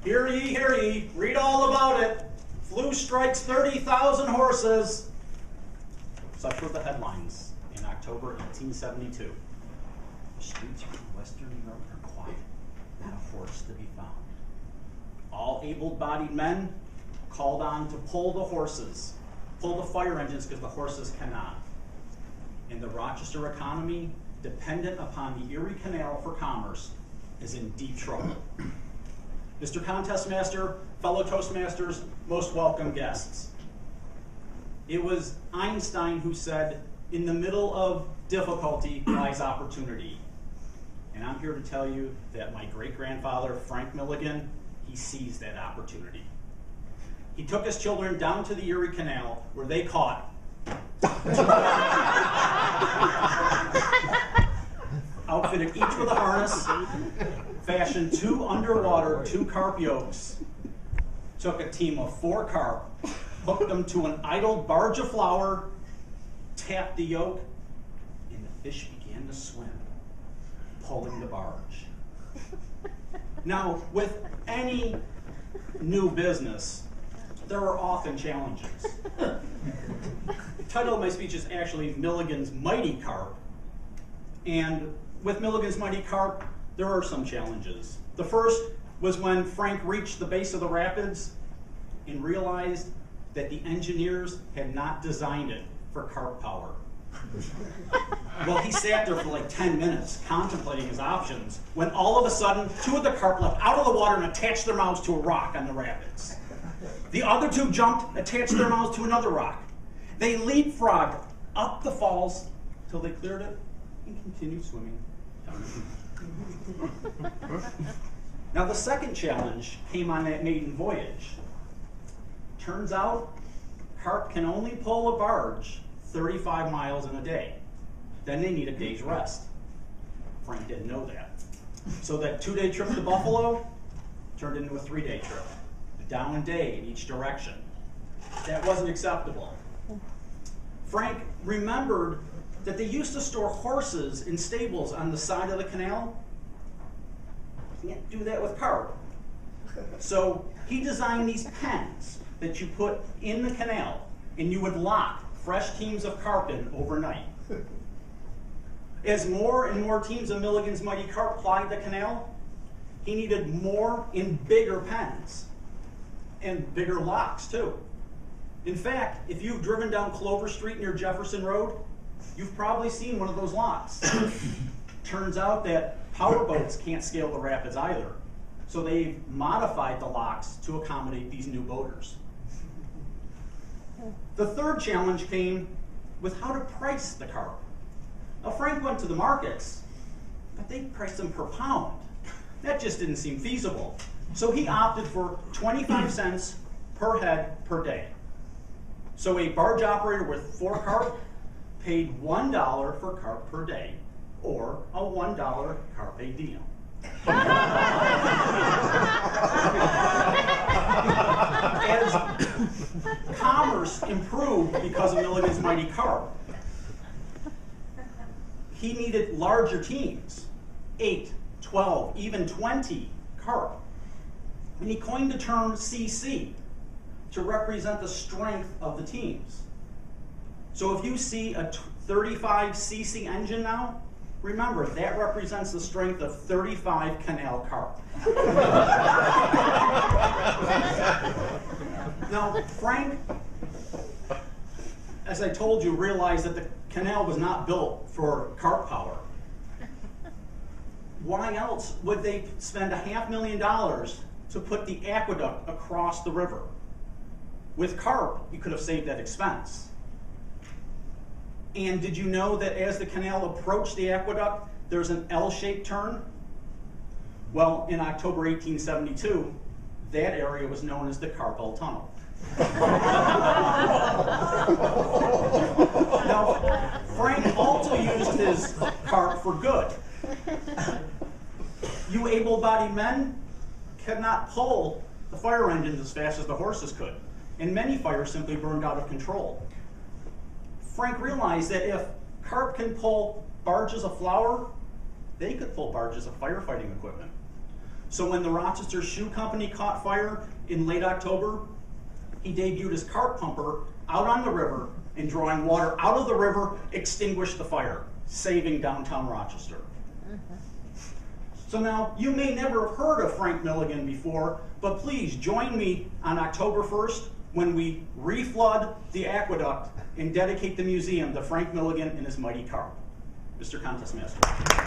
hear ye, read all about it. Flu strikes 30,000 horses. Such were the headlines in October 1872. The streets of western New York are quiet, not a horse to be found. All able-bodied men called on to pull the horses, pull the fire engines because the horses cannot. And the Rochester economy, dependent upon the Erie Canal for commerce, is in deep trouble. Mr. Contest Master, fellow Toastmasters, most welcome guests. It was Einstein who said, in the middle of difficulty lies opportunity. And I'm here to tell you that my great-grandfather, Frank Milligan, he seized that opportunity. He took his children down to the Erie Canal where they caught outfitted each with a harness, fashioned 2 underwater 2 carp yokes, took a team of 4 carp, hooked them to an idle barge of flour, tapped the yoke, and the fish began to swim, pulling the barge. Now, with any new business, there are often challenges. The title of my speech is actually Milligan's Mighty Carp, and with Milligan's Mighty Carp, there are some challenges. The first was when Frank reached the base of the rapids and realized that the engineers had not designed it for carp power. Well, he sat there for like 10 minutes contemplating his options when all of a sudden 2 of the carp leapt out of the water and attached their mouths to a rock on the rapids. The other 2 jumped, attached their mouths to another rock. They leapfrogged up the falls till they cleared it and continued swimming. Now the second challenge came on that maiden voyage. Turns out carp can only pull a barge 35 miles in a day. Then they need a day's rest. Frank didn't know that. So that 2-day trip to Buffalo turned into a 3-day trip. A down day in each direction. That wasn't acceptable. Frank remembered that they used to store horses in stables on the side of the canal. Can't do that with carp. So he designed these pens that you put in the canal and you would lock fresh teams of carp in overnight. As more and more teams of Milligan's Mighty Carp plied the canal, he needed more and bigger pens and bigger locks too. In fact, if you've driven down Clover Street near Jefferson Road, you've probably seen one of those locks. Turns out that powerboats can't scale the rapids either, so they've modified the locks to accommodate these new boaters. The third challenge came with how to price the carp. Now, Frank went to the markets, but they priced them per pound. That just didn't seem feasible. So he opted for 25 cents per head per day. So a barge operator with 4 carp paid $1 for carp per day, or a $1 carpe diem. As commerce improved because of Milligan's Mighty Carp, he needed larger teams, 8, 12, even 20 carp. And he coined the term CC to represent the strength of the teams. So if you see a 35 cc engine now, remember that represents the strength of 35 canal carp. Now, Frank, as I told you, realized that the canal was not built for carp power. Why else would they spend $500,000 to put the aqueduct across the river? With carp, you could have saved that expense. And did you know that as the canal approached the aqueduct, there's an L-shaped turn? Well, in October 1872, that area was known as the Carpel Tunnel. Now, Frank also used his carp for good. You able-bodied men could not pull the fire engines as fast as the horses could, and many fires simply burned out of control. Frank realized that if carp can pull barges of flour, they could pull barges of firefighting equipment. So when the Rochester Shoe Company caught fire in late October, he debuted his carp pumper out on the river, and drawing water out of the river extinguished the fire, saving downtown Rochester. So now, you may never have heard of Frank Milligan before, but please join me on October 1st when we reflood the aqueduct and dedicate the museum to Frank Milligan and his mighty carp. Mr. Contest Master.